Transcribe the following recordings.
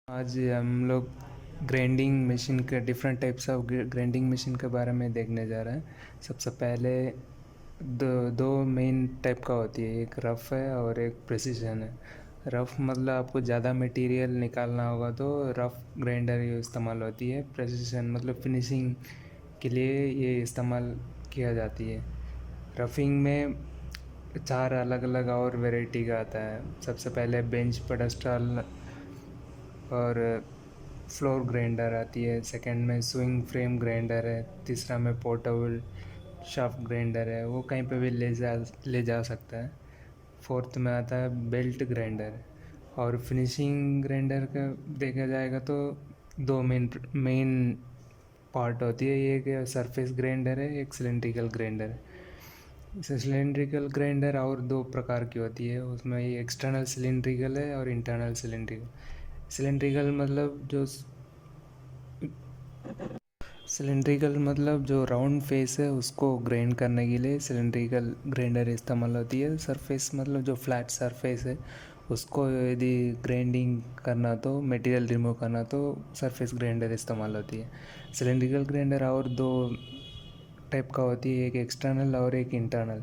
आज हम लोग ग्राइंडिंग मशीन के different types of grinding machine के बारे में देखने जा रहे हैं। सबसे पहले दो दो मेन टाइप का होती है, एक रफ़ है और एक प्रिसीजन है। रफ़ मतलब आपको ज़्यादा मटेरियल निकालना होगा तो रफ़ ग्राइंडर ये इस्तेमाल होती है। प्रिसीजन मतलब फिनिशिंग के लिए ये इस्तेमाल किया जाती है। रफ़िंग में चार अलग अलग और वैरायटी का आता है। सबसे पहले बेंच पेडस्टल और फ्लोर ग्राइंडर आती है। सेकंड में स्विंग फ्रेम ग्राइंडर है। तीसरा में पोर्टेबल शाफ्ट ग्राइंडर है, वो कहीं पे भी ले जा सकता है। फोर्थ में आता है बेल्ट ग्राइंडर। और फिनिशिंग ग्राइंडर का देखा जाएगा तो दो मेन पार्ट होती है। ये एक सरफेस ग्राइंडर है, एक सिलेंड्रिकल ग्राइंडर है। सिलेंड्रिकल ग्राइंडर और दो प्रकार की होती है, उसमें ये एक्सटर्नल सिलेंड्रिकल है और इंटरनल सिलेंड्रिकल। सिलेंड्रिकल मतलब जो राउंड फेस है उसको ग्राइंड करने के लिए सिलेंड्रिकल ग्राइंडर इस्तेमाल होती है। सरफेस मतलब जो फ्लैट सरफेस है उसको यदि ग्राइंडिंग करना तो मटेरियल रिमूव करना तो सरफेस ग्राइंडर इस्तेमाल होती है। सिलेंड्रिकल ग्राइंडर और दो टाइप का होती है, एक एक्सटर्नल और एक इंटरनल।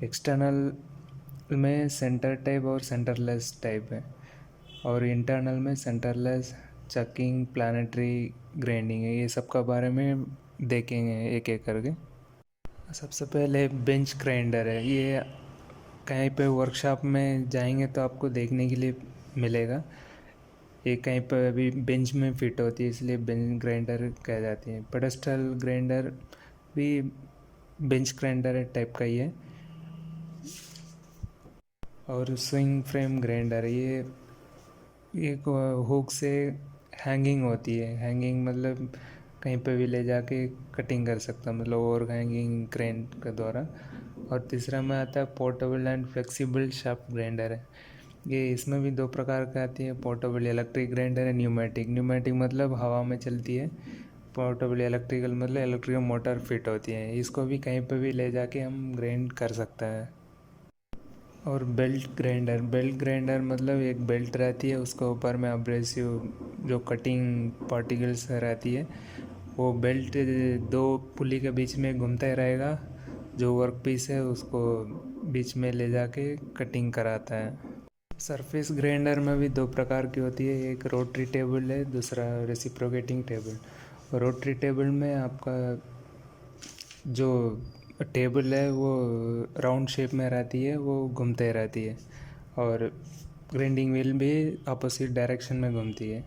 एक्सटर्नल में सेंटर टाइप और सेंटरलेस टाइप है, और इंटरनल में सेंटरलेस, चकिंग, प्लानेटरी ग्राइंडिंग है। ये सब का बारे में देखेंगे एक एक करके। सबसे पहले बेंच ग्राइंडर है। ये कहीं पे वर्कशॉप में जाएंगे तो आपको देखने के लिए मिलेगा। ये कहीं पर अभी बेंच में फिट होती है, इसलिए बेंच ग्राइंडर कह जाती है। पेडस्टल ग्राइंडर भी बेंच ग्राइंडर टाइप का ही है। और स्विंग फ्रेम ग्राइंडर, ये एक हुक से हैंगिंग होती है। हैंगिंग मतलब कहीं पे भी ले जाके कटिंग कर सकता, मतलब ओवर हैंगिंग क्रेन के द्वारा। और तीसरा में आता है portable and flexible shaft grinder है। ये इसमें भी दो प्रकार का आती है, पोर्टेबल इलेक्ट्रिक ग्राइंडर है, न्यूमेटिक। न्यूमेटिक मतलब हवा में चलती है। पोर्टेबल इलेक्ट्रिकल मतलब इलेक्ट्रिकल मोटर फिट होती है। इसको भी कहीं पे भी ले जाके हम ग्राइंड कर सकते हैं। और बेल्ट ग्राइंडर मतलब एक बेल्ट रहती है, उसके ऊपर में अब्रेसिव जो कटिंग पार्टिकल्स रहती है, वो बेल्ट दो पुली के बीच में घूमता ही रहेगा। जो वर्क पीस है उसको बीच में ले जाके कटिंग कराता है। सरफेस ग्राइंडर में भी दो प्रकार की होती है, एक रोटरी टेबल है, दूसरा रेसिप्रोकेटिंग टेबल। रोटरी टेबल में आपका जो टेबल है वो राउंड शेप में रहती है, वो घूमते रहती है। और ग्राइंडिंग व्हील भी अपोजिट डायरेक्शन में घूमती है।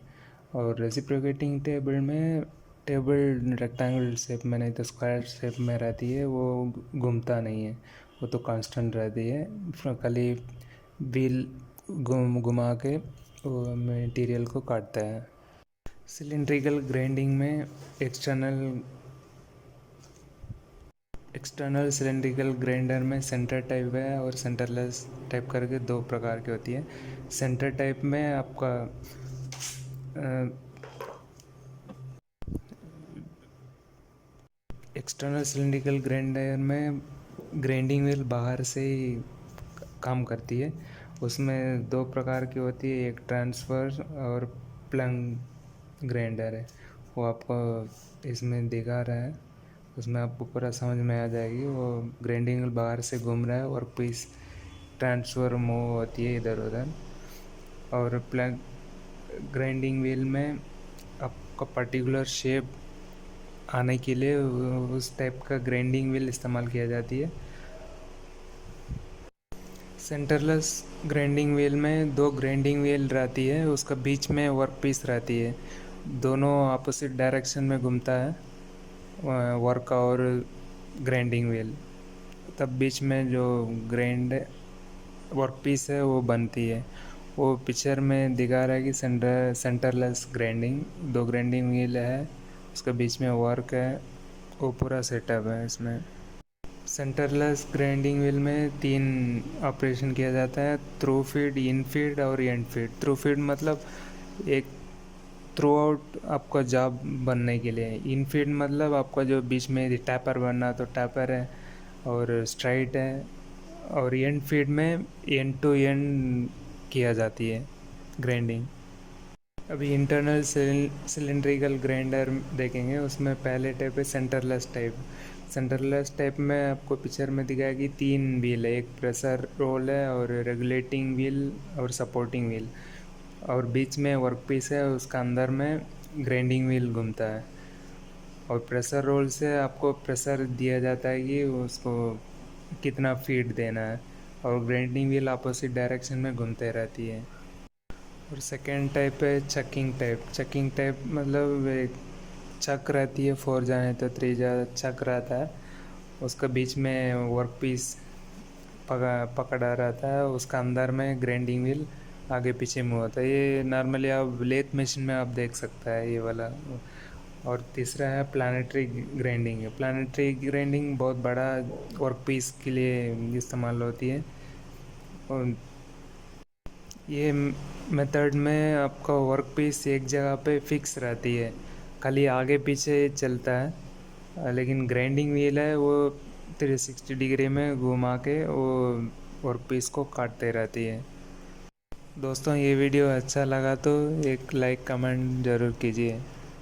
और रेसिप्रोकेटिंग टेबल में टेबल रेक्टेंगल शेप में नहीं तो स्क्वायर शेप में रहती है, वो घूमता नहीं है, वो तो कांस्टेंट रहती है। खाली व्हील घुमा के वो मटेरियल को काटता है। सिलेंड्रिकल ग्राइंडिंग में एक्सटर्नल सिलेंड्रिकल ग्राइंडर में सेंटर टाइप है और सेंटरलेस टाइप करके दो प्रकार की होती है। सेंटर टाइप में आपका एक्सटर्नल सिलेंड्रिकल ग्राइंडर में ग्राइंडिंग व्हील बाहर से ही काम करती है। उसमें दो प्रकार की होती है, एक ट्रांसफ़र और प्लंग ग्राइंडर है। वो आपको इसमें दिखा रहा है, उसमें आपको पूरा समझ में आ जाएगी। वो ग्राइंडिंग व्हील बाहर से घूम रहा है और पीस ट्रांसफ़र मूव होती है इधर उधर। और प्लग ग्राइंडिंग व्हील में आपका पर्टिकुलर शेप आने के लिए उस टाइप का ग्राइंडिंग व्हील इस्तेमाल किया जाती है। सेंटरलेस ग्राइंडिंग व्हील में दो ग्राइंडिंग व्हील रहती है, उसका बीच में वर्क पीस रहती है, दोनों अपोजिट डायरेक्शन में घूमता है वर्क और ग्राइंडिंग व्हील। तब बीच में जो ग्राइंड वर्क पीस है वो बनती है। वो पिक्चर में दिखा रहा है कि सेंटरलेस ग्राइंडिंग, दो ग्राइंडिंग व्हील है, उसके बीच में वर्क है, वो पूरा सेटअप है इसमें। सेंटरलेस ग्राइंडिंग व्हील में तीन ऑपरेशन किया जाता है, थ्रू फीड, इन फीड और एंड फीड। थ्रू फीड मतलब एक थ्रू आउट आपका जॉब बनने के लिए। इन फीड मतलब आपका जो बीच में यदि टैपर बनना तो टैपर है और स्ट्राइट है। और एंड फीड में एंड टू एंड किया जाती है ग्राइंडिंग। अभी इंटरनल सिलेंड्रिकल ग्राइंडर देखेंगे। उसमें पहले टाइप है सेंटरलेस टाइप। सेंटरलेस टाइप में आपको पिक्चर में दिखाया कि 3 व्हील है, एक प्रेशर रोल है और रेगुलेटिंग व्हील और सपोर्टिंग व्हील, और बीच में वर्क पीस है, उसका अंदर में ग्राइंडिंग व्हील घूमता है। और प्रेशर रोल से आपको प्रेशर दिया जाता है कि उसको कितना फीड देना है, और ग्राइंडिंग व्हील अपोजिट डायरेक्शन में घूमते रहती है। और सेकेंड टाइप है चकिंग टाइप। चकिंग टाइप मतलब एक चक रहती है, 4 जाए तो 3 जा चक रहता है, उसका बीच में वर्क पीस पकड़ा रहता है, उसका अंदर में ग्राइंडिंग व्हील आगे पीछे मूव होता है। ये नॉर्मली आप लेथ मशीन में आप देख सकता है ये वाला। और तीसरा है प्लानेटरी ग्राइंडिंग। प्लानेटरी ग्राइंडिंग बहुत बड़ा वर्क पीस के लिए इस्तेमाल होती है। और ये मेथड में आपका वर्क पीस एक जगह पे फिक्स रहती है, खाली आगे पीछे चलता है, लेकिन ग्राइंडिंग व्हील है वो 360 डिग्री में घुमा के वो वर्क पीस को काटते रहती है। दोस्तों, ये वीडियो अच्छा लगा तो एक लाइक कमेंट ज़रूर कीजिए।